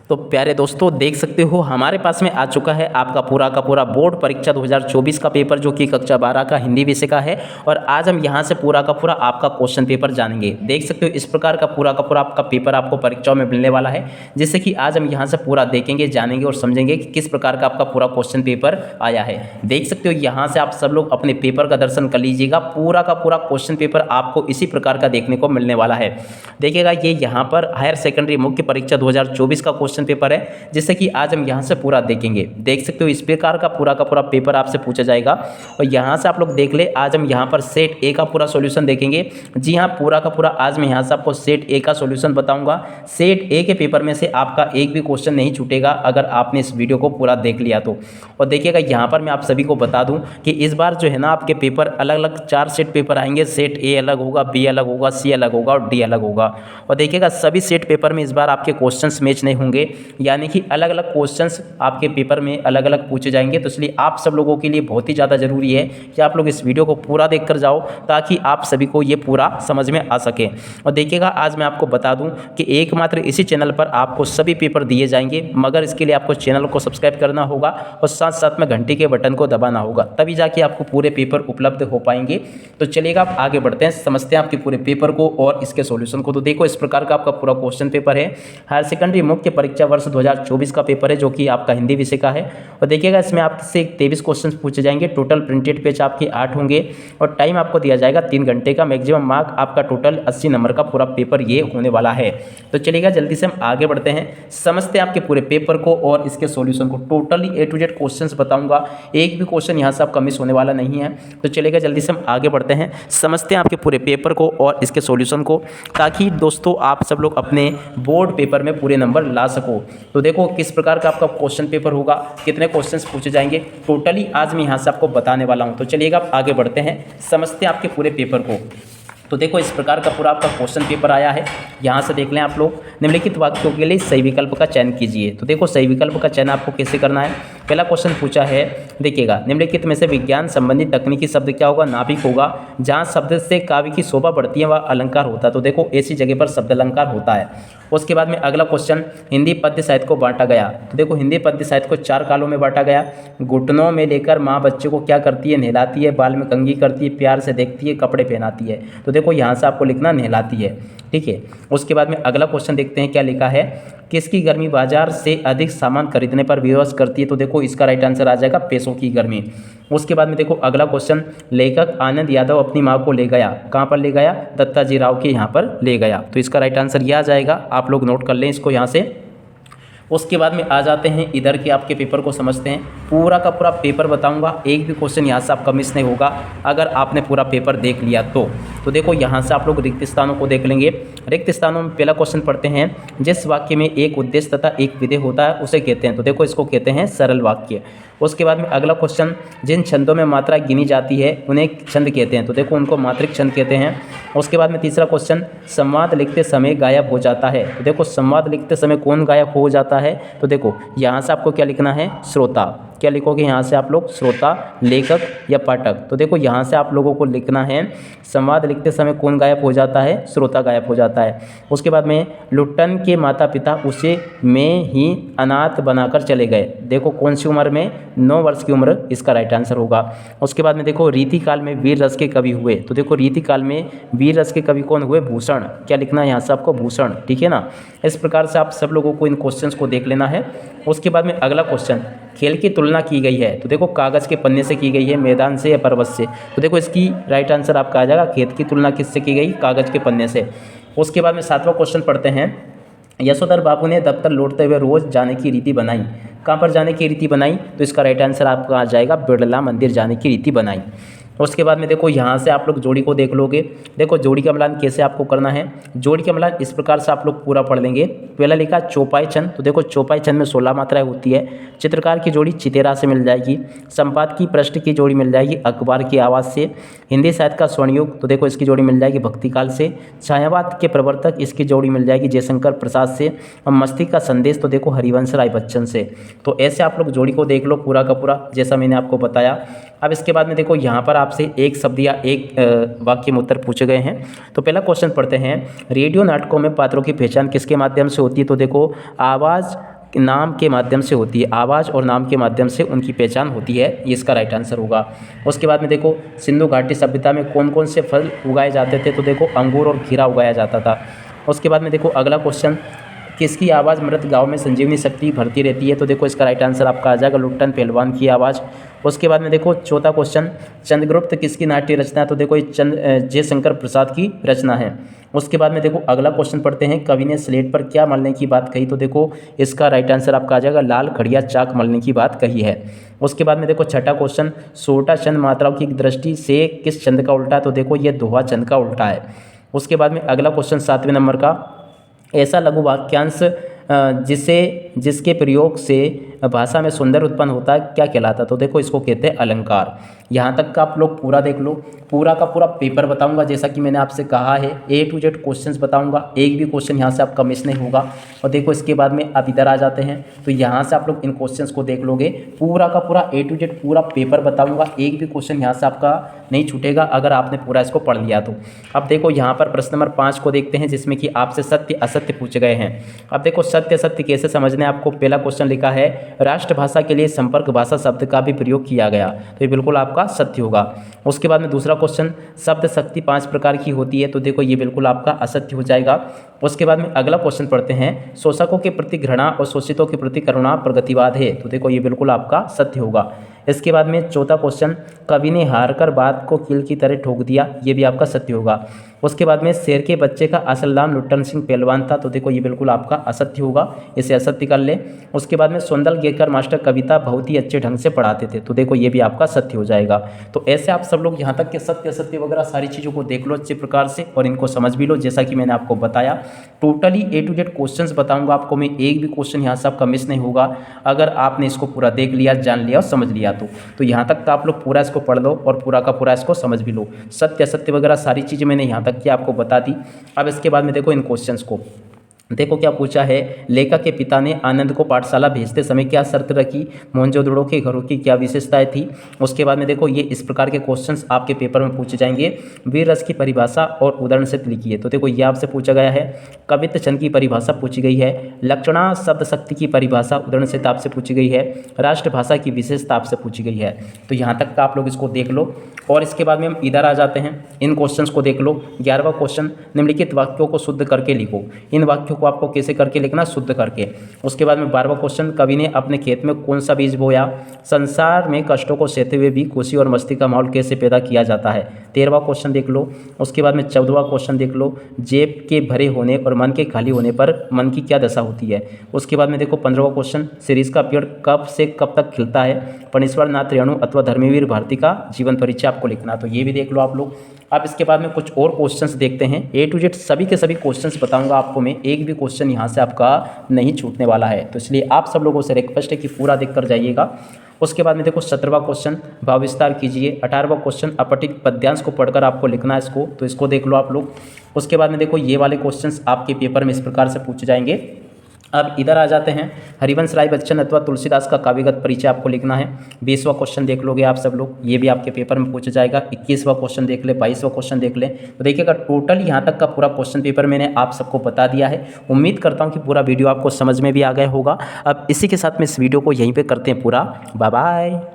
तो प्यारे दोस्तों, देख सकते हो हमारे पास में आ चुका है आपका पूरा का पूरा बोर्ड परीक्षा 2024 का पेपर, जो कि कक्षा 12 का हिंदी विषय का है। और आज हम यहां से पूरा का पूरा आपका क्वेश्चन पेपर जानेंगे। देख सकते हो इस प्रकार का पूरा आपका पेपर आपको परीक्षाओं में मिलने वाला है, जिससे कि आज हम यहां से पूरा देखेंगे, जानेंगे और समझेंगे कि किस प्रकार का आपका पूरा क्वेश्चन पेपर आया है। देख सकते हो यहाँ से आप सब लोग अपने पेपर का दर्शन कर लीजिएगा। पूरा का पूरा क्वेश्चन पेपर आपको इसी प्रकार का देखने को मिलने वाला है। देखिएगा, ये यहाँ पर हायर सेकेंडरी मुख्य परीक्षा 2024 का क्वेश्चन पेपर है, जिससे कि आज हम यहाँ से पूरा देखेंगे। देख सकते हो इस प्रकार का पूरा पेपर आपसे पूछा जाएगा। और यहाँ से आप लोग देख ले, आज हम यहाँ पर सेट ए का पूरा सॉल्यूशन देखेंगे। जी हाँ, पूरा का पूरा आज मैं यहाँ से आपको सेट ए का सॉल्यूशन बताऊंगा। सेट ए के पेपर में से आपका एक भी क्वेश्चन नहीं छूटेगा अगर आपने इस वीडियो को पूरा देख लिया तो। और देखिएगा, यहाँ पर मैं आप सभी को बता दूँ कि इस बार जो है ना, आपके पेपर अलग अलग 4 सेट पेपर आएंगे। सेट ए अलग होगा, बी अलग होगा, सी अलग होगा और डी अलग होगा। और देखिएगा, सभी सेट पेपर में इस बार आपके क्वेश्चंस मैच नहीं होंगे, यानी कि अलग अलग क्वेश्चंस आपके पेपर में अलग अलग पूछे जाएंगे। तो इसलिए आप सब लोगों के लिए बहुत ही ज़्यादा ज़रूरी है कि आप लोग इस वीडियो को पूरा देख कर जाओ, ताकि आप सभी को ये पूरा समझ में आ सके। और देखिएगा, आज मैं आपको बता दूं कि एकमात्र इसी चैनल पर आपको सभी पेपर दिए जाएंगे, मगर इसके लिए आपको चैनल को सब्सक्राइब करना होगा और साथ साथ में घंटी के बटन को दबाना होगा, तभी जाके आपको पूरे पेपर उपलब्ध हो पाएंगे। तो चलिएगा, आप आगे बढ़ते हैं, समझते हैं आपके पूरे पेपर को और इसके सॉल्यूशन को। तो देखो, इस प्रकार का आपका पूरा क्वेश्चन पेपर है। हायर सेकेंडरी मुख्य परीक्षा वर्ष 2024 का पेपर है, जो कि आपका हिंदी विषय का है। और देखिएगा, इसमें आपसे 23 क्वेश्चन पूछे जाएंगे। टोटल प्रिंटेड पेज आपके 8 होंगे और टाइम आपको दिया जाएगा 3 घंटे का। मैक्सिमम मार्क आपका टोटल 80 नंबर का पूरा पेपर ये होने वाला है। तो चलिएगा, जल्दी से हम आगे बढ़ते हैं, समझते हैं आपके पूरे पेपर को और इसके सॉल्यूशन को। Totally A to Z questions बताऊंगा, एक भी क्वेश्चन यहाँ से आपका मिस होने वाला नहीं है। तो चलिएगा, जल्दी से हम आगे बढ़ते हैं, समझते हैं आपके पूरे पेपर को और इसके सॉल्यूशन को, ताकि दोस्तों आप सब लोग अपने बोर्ड पेपर में पूरे नंबर ला सको। तो देखो किस प्रकार का आपका क्वेश्चन पेपर होगा, कितने क्वेश्चंस पूछे जाएंगे टोटली, आज मैं यहाँ से आपको बताने वाला हूँ। तो चलिएगा, आप आगे बढ़ते हैं, समझते हैं आपके पूरे पेपर को। तो देखो, इस प्रकार का पूरा आपका क्वेश्चन पेपर आया है। यहाँ से देख लें आप लोग, निम्नलिखित वाक्यों के लिए सही विकल्प का चयन कीजिए। तो देखो, सही विकल्प का चयन आपको कैसे करना है। पहला क्वेश्चन पूछा है, देखिएगा, निम्नलिखित में से विज्ञान संबंधी तकनीकी शब्द क्या होगा, नाभिक होगा। जहाँ शब्द से काव्य की शोभा बढ़ती है वह अलंकार होता है। तो देखो, ऐसी जगह पर शब्द अलंकार होता है। उसके बाद में अगला क्वेश्चन, हिंदी पद्य साहित्य को बांटा गया। तो देखो, हिंदी पद्य साहित्य को 4 कालों में बांटा गया। घुटनों में लेकर माँ बच्चे को क्या करती है, नहलाती है, बाल में कंघी करती है, प्यार से देखती है, कपड़े पहनाती है। तो देखो, यहाँ से आपको लिखना नहलाती है, ठीक है। उसके बाद में अगला क्वेश्चन देखते हैं क्या लिखा है, किसकी गर्मी बाजार से अधिक सामान खरीदने पर विवश करती है। तो देखो, इसका राइट आंसर आ जाएगा पैसों की गर्मी। उसके बाद में देखो अगला क्वेश्चन, लेखक आनंद यादव अपनी माँ को ले गया, कहाँ पर ले गया, दत्ताजी राव के यहाँ पर ले गया। तो इसका राइट आंसर यह आ जाएगा, आप लोग नोट कर लें इसको यहाँ से। उसके बाद में आ जाते हैं इधर के आपके पेपर को समझते हैं। पूरा का पूरा पेपर बताऊंगा, एक भी क्वेश्चन यहाँ से आपका मिस नहीं होगा अगर आपने पूरा पेपर देख लिया तो देखो, यहाँ से आप लोग रिक्त स्थानों को देख लेंगे। रिक्त स्थानों में पहला क्वेश्चन पढ़ते हैं, जिस वाक्य में एक उद्देश्य तथा एक विधेय होता है उसे कहते हैं। तो देखो, इसको कहते हैं सरल वाक्य। उसके बाद में अगला क्वेश्चन, जिन छंदों में मात्रा गिनी जाती है उन्हें छंद कहते हैं। तो देखो, उनको मात्रिक छंद कहते हैं। उसके बाद में तीसरा क्वेश्चन, संवाद लिखते समय गायब हो जाता है। तो देखो, संवाद लिखते समय कौन गायब हो जाता है। तो देखो, यहाँ से आपको क्या लिखना है, श्रोता। क्या लिखोगे यहाँ से आप लोग, श्रोता, लेखक या पाठक। तो देखो, यहाँ से आप लोगों को लिखना है, संवाद लिखते समय कौन गायब हो जाता है, श्रोता गायब हो जाता है। उसके बाद में, लुट्टन के माता पिता उसे में ही अनाथ बनाकर चले गए। देखो, कौन सी उम्र में, 9 वर्ष की उम्र, इसका राइट आंसर होगा। उसके बाद में देखो, रीति काल में वीर रस के कवि हुए। तो देखो, रीति काल में वीर रस के कवि कौन हुए, भूषण। क्या लिखना है यहाँ से आपको, भूषण, ठीक है ना। इस प्रकार से आप सब लोगों को इन क्वेश्चंस को देख लेना है। उसके बाद में अगला क्वेश्चन, खेल की तुलना की गई है। तो देखो, कागज़ के पन्ने से की गई है, मैदान से या पर्वत से। तो देखो, इसकी राइट आंसर आपका आ जाएगा, खेत की तुलना किससे की गई, कागज़ के पन्ने से। उसके बाद में 7वां क्वेश्चन पढ़ते हैं, यशोधर बाबू ने दफ्तर लौटते हुए रोज़ जाने की रीति बनाई। कहाँ पर जाने की रीति बनाई, तो इसका राइट आंसर आपका आ जाएगा, बिड़ला मंदिर जाने की रीति बनाई। उसके बाद में देखो, यहाँ से आप लोग जोड़ी को देख लोगे। देखो, जोड़ी का मिलान कैसे आपको करना है। जोड़ी का मिलान इस प्रकार से आप लोग पूरा पढ़ लेंगे। पहला लिखा चौपाई छंद। तो देखो, चौपाई छंद में 16 मात्राएं होती है। चित्रकार की जोड़ी चितेरा से मिल जाएगी। संपादकीय पृष्ठ की जोड़ी मिल जाएगी अखबार की आवाज़ से। हिंदी साहित्य का स्वर्णयुग, तो देखो, इसकी जोड़ी मिल जाएगी भक्तिकाल से। छायावाद के प्रवर्तक, इसकी जोड़ी मिल जाएगी जयशंकर प्रसाद से। और मस्तिष्क का संदेश, तो देखो, हरिवंश राय बच्चन से। तो ऐसे आप लोग जोड़ी को देख लो पूरा का पूरा, जैसा मैंने आपको बताया। अब इसके बाद में देखो, यहाँ पर आपसे एक शब्द या एक वाक्य में उत्तर पूछे गए हैं। तो पहला क्वेश्चन पढ़ते हैं, रेडियो नाटकों में पात्रों की पहचान किसके माध्यम से होती है। तो देखो, आवाज़ नाम के माध्यम से होती है, आवाज़ और नाम के माध्यम से उनकी पहचान होती है, ये इसका राइट आंसर होगा। उसके बाद में देखो सिंधु घाटी सभ्यता में कौन कौन से फल उगाए जाते थे, तो देखो अंगूर और खीरा उगाया जाता था। उसके बाद में देखो अगला क्वेश्चन, किसकी आवाज़ मृत गाँव में संजीवनी शक्ति भरती रहती है, तो देखो इसका राइट आंसर आपका आ जाएगा लुट्टन पहलवान की आवाज़। उसके बाद में देखो चौथा क्वेश्चन, चंद्रगुप्त किसकी नाट्य रचना है, तो देखो ये जयशंकर प्रसाद की रचना है। उसके बाद में देखो अगला क्वेश्चन पढ़ते हैं, कवि ने स्लेट पर क्या मलने की बात कही, तो देखो इसका राइट आंसर आपका आ जाएगा लाल खड़िया चाक मलने की बात कही है। उसके बाद में देखो छठा क्वेश्चन, सोटा छंद मात्राओं की दृष्टि से किस छंद का उल्टा है, तो देखो ये दोहा छंद का उल्टा है। उसके बाद में अगला क्वेश्चन 7वें नंबर का, ऐसा लघु वाक्यांश जिसके प्रयोग से भाषा में सुंदर उत्पन्न होता है क्या कहलाता है, तो देखो इसको कहते हैं अलंकार। यहाँ तक का आप लोग पूरा देख लो, पूरा का पूरा पेपर बताऊंगा, जैसा कि मैंने आपसे कहा है A to Z क्वेश्चंस बताऊंगा, एक भी क्वेश्चन यहाँ से आपका मिस नहीं होगा। और देखो इसके बाद में आप इधर आ जाते हैं तो यहाँ से आप लोग इन क्वेश्चंस को देख लोगे, पूरा का पूरा A to Z पूरा पेपर बताऊंगा, एक भी क्वेश्चन यहाँ से आपका नहीं छूटेगा अगर आपने पूरा इसको पढ़ लिया तो। अब देखो यहाँ पर प्रश्न नंबर 5 को देखते हैं, जिसमें कि आपसे सत्य असत्य पूछे गए हैं। अब देखो सत्य असत्य कैसे समझने, आपको पहला क्वेश्चन लिखा है राष्ट्रभाषा के लिए संपर्क भाषा शब्द का भी प्रयोग किया गया, तो ये बिल्कुल आपका सत्य होगा। उसके बाद में दूसरा क्वेश्चन, शब्द शक्ति 5 प्रकार की होती है, तो देखो ये बिल्कुल आपका असत्य हो जाएगा। उसके बाद में अगला क्वेश्चन पढ़ते हैं, शोषकों के प्रति घृणा और शोषितों के प्रति करुणा प्रगतिवाद है, तो देखो ये बिल्कुल आपका सत्य होगा। इसके बाद में चौथा क्वेश्चन, कवि ने हार कर बात को कील की तरह ठोक दिया, ये भी आपका सत्य होगा। उसके बाद में शेर के बच्चे का असल नाम लुट्टन सिंह पहलवान था, तो देखो ये बिल्कुल आपका असत्य होगा, इसे असत्य कर ले। उसके बाद में सुंदर गेकर मास्टर कविता बहुत ही अच्छे ढंग से पढ़ाते थे, तो देखो ये भी आपका सत्य हो जाएगा। तो ऐसे आप सब लोग यहाँ तक के सत्य असत्य वगैरह सारी चीज़ों को देख लो अच्छे प्रकार से और इनको समझ भी लो, जैसा कि मैंने आपको बताया। Totally A to Z questions बताऊंगा आपको मैं, एक भी क्वेश्चन यहाँ से आपका मिस नहीं होगा अगर आपने इसको पूरा देख लिया, जान लिया और समझ लिया तो यहाँ तक आप लोग पूरा इसको पढ़ लो और पूरा का पूरा इसको समझ भी लो। सत्य असत्य वगैरह सारी चीज़ें मैंने यहाँ तक की आपको बता दी। अब इसके बाद में देखो इन क्वेश्चंस को, देखो क्या पूछा है, लेखक के पिता ने आनंद को पाठशाला भेजते समय क्या शर्त रखी, मोहनजोदड़ो के घरों की क्या विशेषताएं थी। उसके बाद में देखो ये इस प्रकार के क्वेश्चंस आपके पेपर में पूछे जाएंगे। वीर रस की परिभाषा और उदाहरण से लिखिए, तो देखो ये आपसे पूछा गया है। कवित्व छंद की परिभाषा पूछी गई है। लक्षणा शब्द शक्ति की परिभाषा उदाहरण से आपसे पूछी गई है। राष्ट्रभाषा की विशेषता आपसे पूछी गई है। तो यहाँ तक का आप लोग इसको देख लो और इसके बाद में हम इधर आ जाते हैं, इन क्वेश्चंस को देख लो। 11वां क्वेश्चन, निम्नलिखित वाक्यों को शुद्ध करके लिखो। इन वाक्यों को आपको कैसे करके लिखना, शुद्ध करके। उसके बाद में 12वां क्वेश्चन, कवि ने अपने खेत में कौन सा बीज बोया। संसार में कष्टों को सहते हुए भी खुशी और मस्ती का माहौल कैसे पैदा किया जाता है। 13वां क्वेश्चन देख लो। उसके बाद में 14वां क्वेश्चन देख लो, जेब के भरे होने और मन के खाली होने पर मन की क्या दशा होती है। उसके बाद में देखो 15वां क्वेश्चन, शिरीष का पेड़ कब से कब तक खिलता है। फणीश्वर नाथ रेणु अथवा धर्मवीर भारती का जीवन परिचय आपको लिखना, तो ये भी देख लो आप लोग। अब इसके बाद में कुछ और क्वेश्चंस देखते हैं। A to Z सभी के सभी क्वेश्चंस बताऊंगा आपको मैं, एक भी क्वेश्चन यहाँ से आपका नहीं छूटने वाला है, तो इसलिए आप सब लोगों से रिक्वेस्ट है कि पूरा देख कर जाइएगा। उसके बाद में देखो 17वां क्वेश्चन, भाव विस्तार कीजिए। 18वां क्वेश्चन, अपठित पद्यांश को पढ़कर आपको लिखना है इसको, तो इसको देख लो आप लोग। उसके बाद में देखो ये वाले क्वेश्चंस आपके पेपर में इस प्रकार से पूछे जाएंगे। अब इधर आ जाते हैं, हरिवंश राय बच्चन अथवा तुलसीदास का काव्यगत परिचय आपको लिखना है। 20वां क्वेश्चन देख लोगे आप सब लोग, ये भी आपके पेपर में पूछा जाएगा। 21वां क्वेश्चन देख ले, 22वां क्वेश्चन देख ले। तो देखिएगा टोटल यहाँ तक का पूरा क्वेश्चन पेपर मैंने आप सबको बता दिया है। उम्मीद करता हूँ कि पूरा वीडियो आपको समझ में भी आ गया होगा। अब इसी के साथ में इस वीडियो को यहीं पर करते हैं पूरा। Bye bye.